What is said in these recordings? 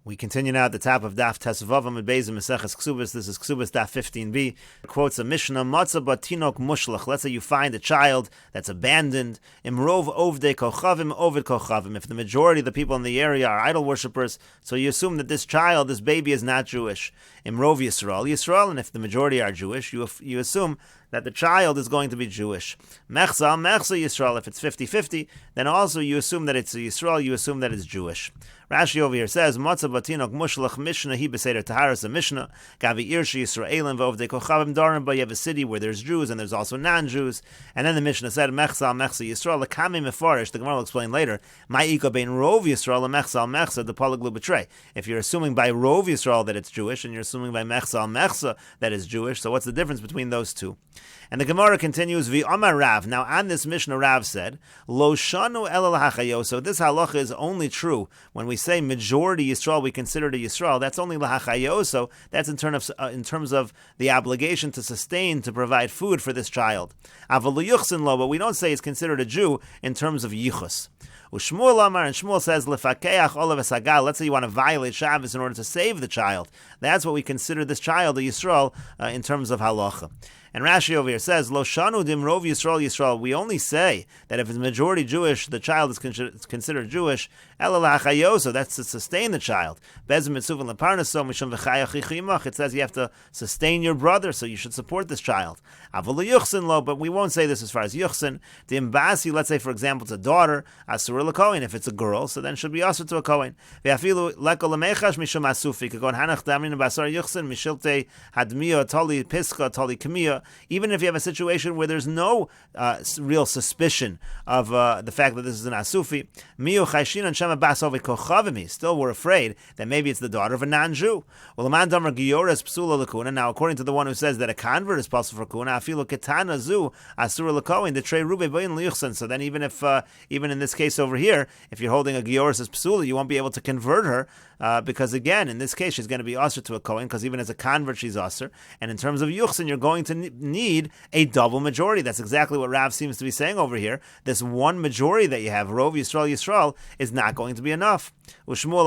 We continue now at the top of Daf Kesuvos Daf 15b Mesechet Kesubos. This is Kesubos Daf 15b. It quotes a Mishnah, Matzah batinok mushlach. Let's say you find a child that's abandoned. Imrov ovdei kochavim ovid kochavim. If the majority of the people in the area are idol worshippers, so you assume that this child, this baby, is not Jewish. Imrov Yisrael, and if the majority are Jewish, you assume that the child is going to be Jewish. Mechza Yisrael. If it's 50-50, then also you assume that it's a Yisrael, you assume that it's Jewish. Rashi over here says, Matzah batinok mushlach Mishnah hi b'seder taharas a Mishnah gavi irshi Yisraelim v'ovdei kochavim darim. But you have a city where there's Jews and there's also non-Jews. And then the Mishnah said, Mechza Yisrael lekami mefarish. The Gemara will explain later. Ma'ika bein rov Yisrael mechza the palaglu betray. If you're assuming by rov Yisrael that it's Jewish and you're assuming by mechza that it's Jewish, so what's the difference between those two? And the Gemara continues, V'amar Rav. Now on this Mishnah, Rav said, Lo shanu ela lahachayo. So this halacha is only true when we say majority Yisrael, we consider it a Yisrael. That's only lahachayo. So that's in terms of the obligation to sustain, to provide food for this child. Avalu yuchsin lo, but we don't say it's considered a Jew in terms of yichus. Shmuel Amar, and Shmuel says, Lefakeach olav esagal. Let's say you want to violate Shabbos in order to save the child. That's what we consider this child a Yisrael in terms of halacha. And Rashi over here says, Lo shanu dimrov Yisrael. We only say that if it's majority Jewish, the child is considered Jewish. Ela lachayoso, that's to sustain the child. Bezim mitzuvin leparnaso mishum v'chayach chichimach. It says you have to sustain your brother, so you should support this child. Avalu yuchsin lo, but we won't say this as far as yuchsin. The imbasi, let's say for example, it's a daughter, asur l'kohen. If it's a girl, so then it should be asur to a kohen. Ve'afilu leko lemechash mishum asufi. Kagon hanach damrin basar yuchsin mishilte hadmiya tali piska tali kamiya. Even if you have a situation where there's no real suspicion of the fact that this is an asufi, still we're afraid that maybe it's the daughter of a non-Jew. Now, according to the one who says that a convert is possible for kuna, so then even in this case over here, if you're holding a gioris as psula, you won't be able to convert her, because again, in this case, she's going to be asr to a kohen, because even as a convert, she's asr. And in terms of yuchsin, you're going to need a double majority. That's exactly what Rav seems to be saying over here. This one majority that you have, Rov Yisrael, is not going to be enough. And Shmuel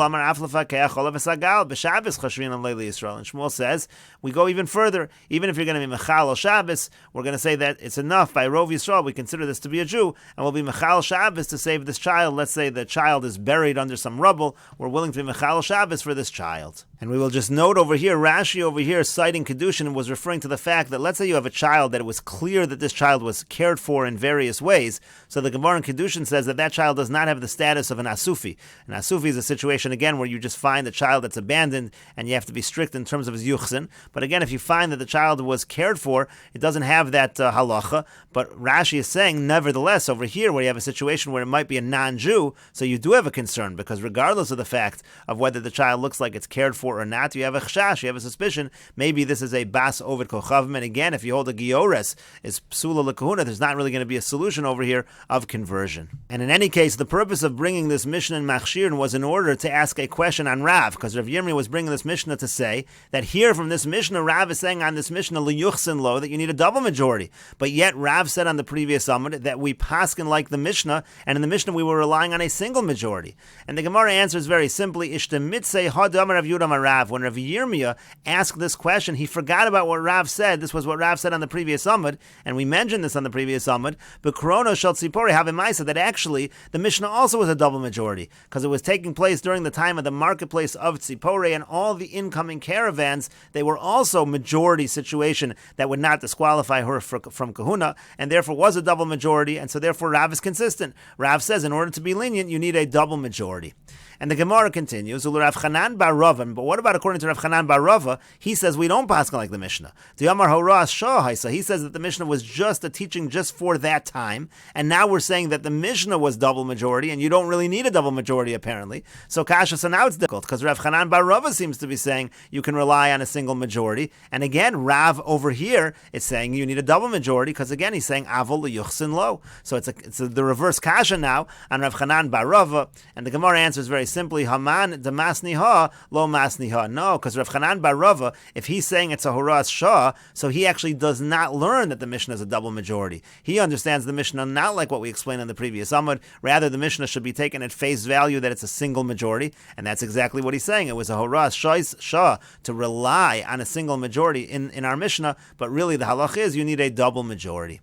says, we go even further. Even if you're going to be Mechal Shabbos, we're going to say that it's enough by Rov Yisrael. We consider this to be a Jew, and we'll be Mechal Shabbos to save this child. Let's say the child is buried under some rubble. We're willing to be Mechal Shabbos for this child. And we will just note over here, Rashi over here citing Kedushin was referring to the fact that let's say you have a child that it was clear that this child was cared for in various ways. So the Gemara in Kedushin says that child does not have the status of an asufi. An asufi is a situation, again, where you just find a child that's abandoned and you have to be strict in terms of his yuchsin. But again, if you find that the child was cared for, it doesn't have that halacha. But Rashi is saying, nevertheless, over here, where you have a situation where it might be a non-Jew, so you do have a concern, because regardless of the fact of whether the child looks like it's cared for or not, you have a chshash, you have a suspicion, maybe this is a bas ovid kochavim, and again, if you hold a giores, is psula lekahuna, there's not really going to be a solution over here of conversion. And in any case, the purpose of bringing this Mishnah in Machshirin was in order to ask a question on Rav, because Rav Yirmiyah was bringing this Mishnah to say that here from this Mishnah, Rav is saying on this Mishnah, liyuchsin lo, that you need a double majority. But yet Rav said on the previous Amud that we paskin like the Mishnah, and in the Mishnah we were relying on a single majority. And the Gemara answers very simply, ishta mitzeh hadam Rav Yudam Rav. When Rav Yirmiyah asked this question, he forgot about what Rav said. This was what Rav said on the previous Amud, and we mentioned this on the previous Amud, but Krono Shel Tzipori Havemaisa, that actually the Mishnah also was a double majority, because it was taking place during the time of the marketplace of Tzipori, and all the incoming caravans, they were also majority situation that would not disqualify her from kahuna, and therefore was a double majority, and so therefore Rav is consistent. Rav says in order to be lenient, you need a double majority. And the Gemara continues, Rav Chanan bar Rava, but what about according to Rav Chanan bar Rava? He says we don't paskin like the Mishnah. The Amar Horas Shah, he says that the Mishnah was just a teaching just for that time, and now we're saying that the Mishnah was double majority, and you don't really need a double majority apparently. So Kasha, so now it's difficult, because Rav Chanan bar Rava seems to be saying you can rely on a single majority, and again, Rav over here is saying you need a double majority, because again, he's saying Avol liyuchsin lo. So it's the reverse Kasha now on Rav Chanan bar Rava, and the Gemara answers very simply, Haman de masniha lo masniha. No, because Rav Chanan bar Rava, if he's saying it's a horas shah, so he actually does not learn that the Mishnah is a double majority. He understands the Mishnah not like what we explained in the previous Amud. Rather, the Mishnah should be taken at face value that it's a single single majority, and that's exactly what he's saying. It was a horas shah to rely on a single majority in our Mishnah, but really the halach is you need a double majority.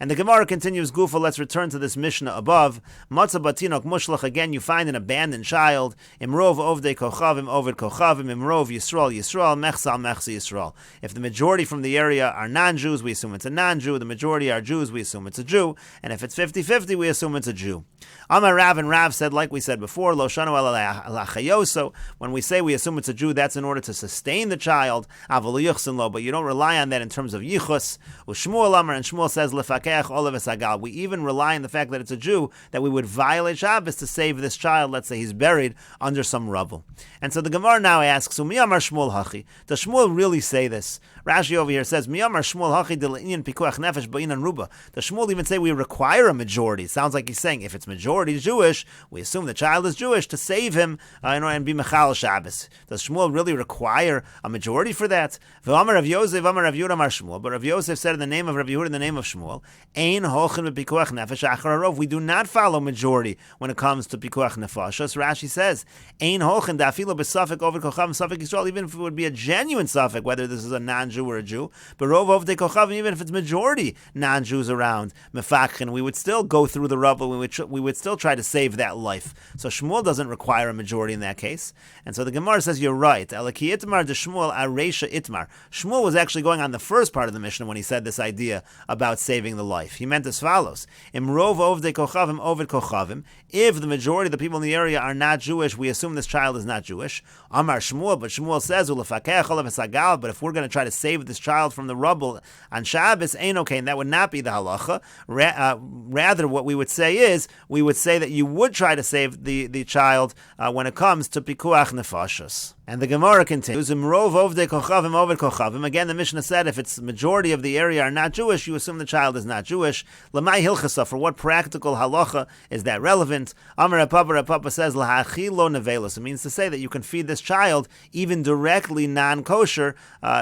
And the Gemara continues, Gufa, let's return to this Mishnah above. Matzah batinok mushlach, again, you find an abandoned child. Imrov ovdei kochavim, oved kochavim, imrov Yisrael, mechsal, Yisrael. If the majority from the area are non-Jews, we assume it's a non-Jew. The majority are Jews, we assume it's a Jew. And if it's 50-50, we assume it's a Jew. Amar Rav, and Rav said, like we said before, Lo shanu ala chayoso. When we say we assume it's a Jew, that's in order to sustain the child. Avol yuchsin lo, but you don't rely on that in terms of yichus. Ushmuel Amar, and Shmuel says, Lefakech olav esagal. We even rely on the fact that it's a Jew, that we would violate Shabbos to save this child. Let's say he's buried under some rubble. And so the Gemara now asks, Mi Amar Shmuel hachi. Does Shmuel really say this? Rashi over here says, Mi Amar Shmuel hachi de le'inyan pikuach nefesh ba'inan ruba. Does Shmuel even say we require a majority? It sounds like he's saying if it's majority Jewish, we assume the child is Jewish to save him and be mechal Shabbos. Does Shmuel really require a majority for that? V'amar Rav Yosef, Amar Rav Yehuda Amar Shmuel. But Rav Yosef said in the name of Rav Yehuda, in the name of Shmuel, Ein hochin b'pikuach nefesh achar harov. We do not follow majority when it comes to pikuach nefashos. Rashi says, Ein hochin da'afilo b'safek over kochavim safek Yisrael. Even if it would be a genuine safek, whether this is a non-Jew or a Jew, but rov ovdei kochavim, even if it's majority non-Jews around mefakhin, we would still go through the rubble. We would still try to save that life. So Shmuel doesn't require a majority in that case. And so the Gemara says, you're right. Elaki itmar de Shmuel areisha itmar. Shmuel was actually going on the first part of the Mishnah when he said this idea about saving the life. He meant as follows. Imrov ovdei kochavim oved kochavim. If the majority of the people in the area are not Jewish, we assume this child is not Jewish. Amar Shmuel, but Shmuel says, ulefakech olav esagal. But if we're going to try to save this child from the rubble on Shabbos, ain't okay, and that would not be the halacha. Rather, what we would say is, we would say that you would try to save the child when it comes to pikuach nefashos. And the Gemara continues, Imrov ovdei kochavim oved kochavim. Again, the Mishnah said if it's the majority of the area are not Jewish, you assume the child is not Jewish. Lamai hilchasa, for what practical halacha is that relevant? Amar Papa says, Lahachilo nevelos. It means to say that you can feed this child even directly non-kosher.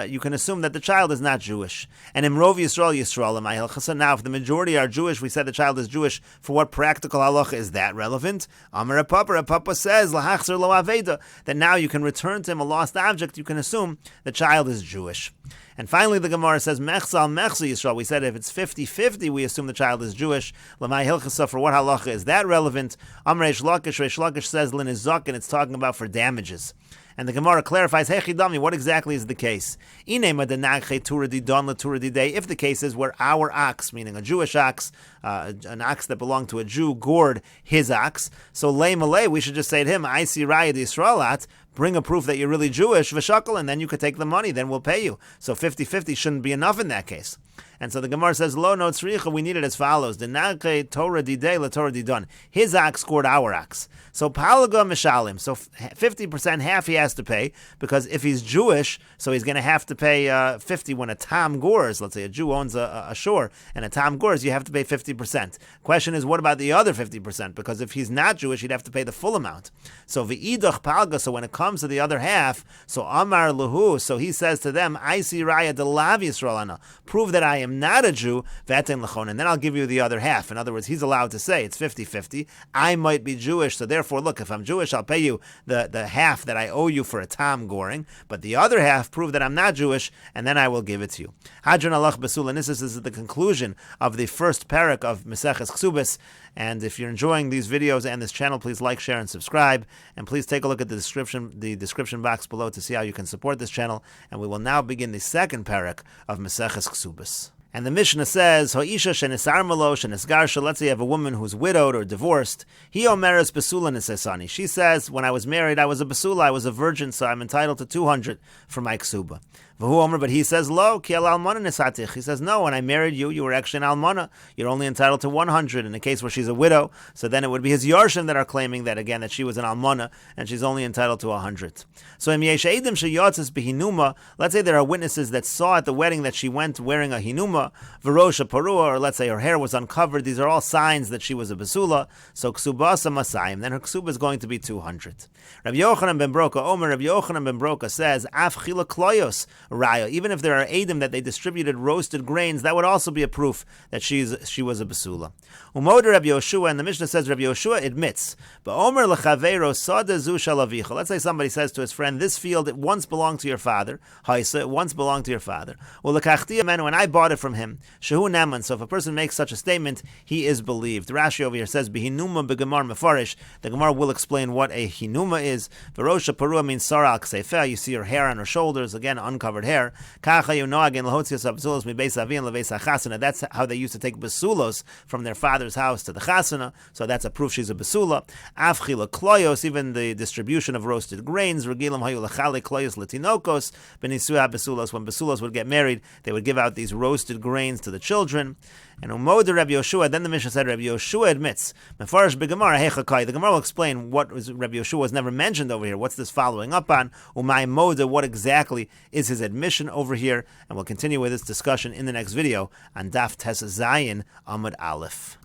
You can assume that the child is not Jewish. And Imrov Yisrael, lamai hilchasa. Now, if the majority are Jewish, we said the child is Jewish. For what practical halacha is that relevant? Amar Papa says, Lahachzer lo aveda, that now you can return to him a lost object, you can assume the child is Jewish. And finally, the Gemara says, Mechsal Yisrael. We said if it's 50-50, we assume the child is Jewish. Lamai hilchasa, for what halacha is that relevant? Amr Reish Lakish says, Lin is Zok, and it's talking about for damages. And the Gemara clarifies, Hey Chidami, what exactly is the case? If the case is where our ox, meaning a Jewish ox, an ox that belonged to a Jew, gored his ox, so lay malay, we should just say to him, I see raya d'Yisraelat, bring a proof that you're really Jewish, v'shakal, and then you could take the money, then we'll pay you. So 50-50 shouldn't be enough in that case. And so the Gemara says, Lo no tzricha, we need it as follows. Denake Torah didei la Torah didon. His ox scored our ox. So palaga mishalim. So 50%, half he has to pay, because if he's Jewish, so he's going to have to pay 50 when a tam gores. Let's say a Jew owns a shore, and a tam gores, you have to pay 50%. Question is, what about the other 50%? Because if he's not Jewish, he'd have to pay the full amount. So v'idach palga, so when it comes to the other half, so amar luhu, so he says to them, I see raya de lav Yisrael ana. Prove that I am not a Jew, and then I'll give you the other half. In other words, he's allowed to say it's 50-50. I might be Jewish, so therefore, look, if I'm Jewish, I'll pay you the half that I owe you for a tam goring, but the other half, prove that I'm not Jewish, and then I will give it to you. Hadron alach basul, and this is the conclusion of the first parak of Mesechet Kesubos. And if you're enjoying these videos and this channel, please like, share, and subscribe. And please take a look at the description box below to see how you can support this channel. And we will now begin the second parak of Mesechet Kesubos. And the Mishnah says, Ho'isha shenisar malo shenisgarsha. Let's say you have a woman who's widowed or divorced. He omeres besula nesesani. She says, when I was married, I was a besula, I was a virgin, so I'm entitled to 200 for my ksuba. V'hu omer, but he says, lo, ki al almana nesatich. He says, no, when I married you, you were actually an almana. You're only entitled to 100 in a case where she's a widow. So then it would be his yarshim that are claiming that, again, that she was an almana, and she's only entitled to 100. So im yesh eidim sheyotzes behinuma. Let's say there are witnesses that saw at the wedding that she went wearing a hinuma, Parua, Verosha Parua, or let's say her hair was uncovered. These are all signs that she was a Basula. So Ksubasa Masayim, then her Ksuba is going to be 200. Rabbi Yochanan ben Broka, Rabbi Yochanan ben Broka says, Af Chila Kloyos Raya, even if there are Edom that they distributed roasted grains, that would also be a proof that she was a Basula. Umoder Rabbi Yoshua, and the Mishnah says Rabbi Yoshua admits, Ba'omer L'chaveiro Sada Zu Shalavicha. Let's say somebody says to his friend, this field, it once belonged to your father. Haisa, it once belonged to your father. Well, L'kachti Amenu, when I bought it from him, Shehu Naman. So if a person makes such a statement, he is believed. Rashi over here says, Behinuma Begemar Mefarish. The Gemara will explain what a hinuma is. Verosha Parua means Sara al Ksefeh. You see her hair on her shoulders, again, uncovered hair. Kacha Yonoagin Lahotzias Abzulos Mibeis Avin Leveis HaChasana. That's how they used to take basulos from their father's house to the chasana. So that's a proof she's a basula. Afchila kloyos, even the distribution of roasted grains. Regilam hayu lechale kloyos letinokos. Benisua basulos. When basulos would get married, they would give out these roasted grains to the children. And Umoda Rabbi Yoshua, then the Mishnah said Rabbi Yoshua admits, Mefarish Begemara Hechakai. The Gemara will explain what was Rabbi Yoshua was never mentioned over here. What's this following up on? Umay Moda, what exactly is his admission over here? And we'll continue with this discussion in the next video on Daf Tes Zayin Amud Aleph.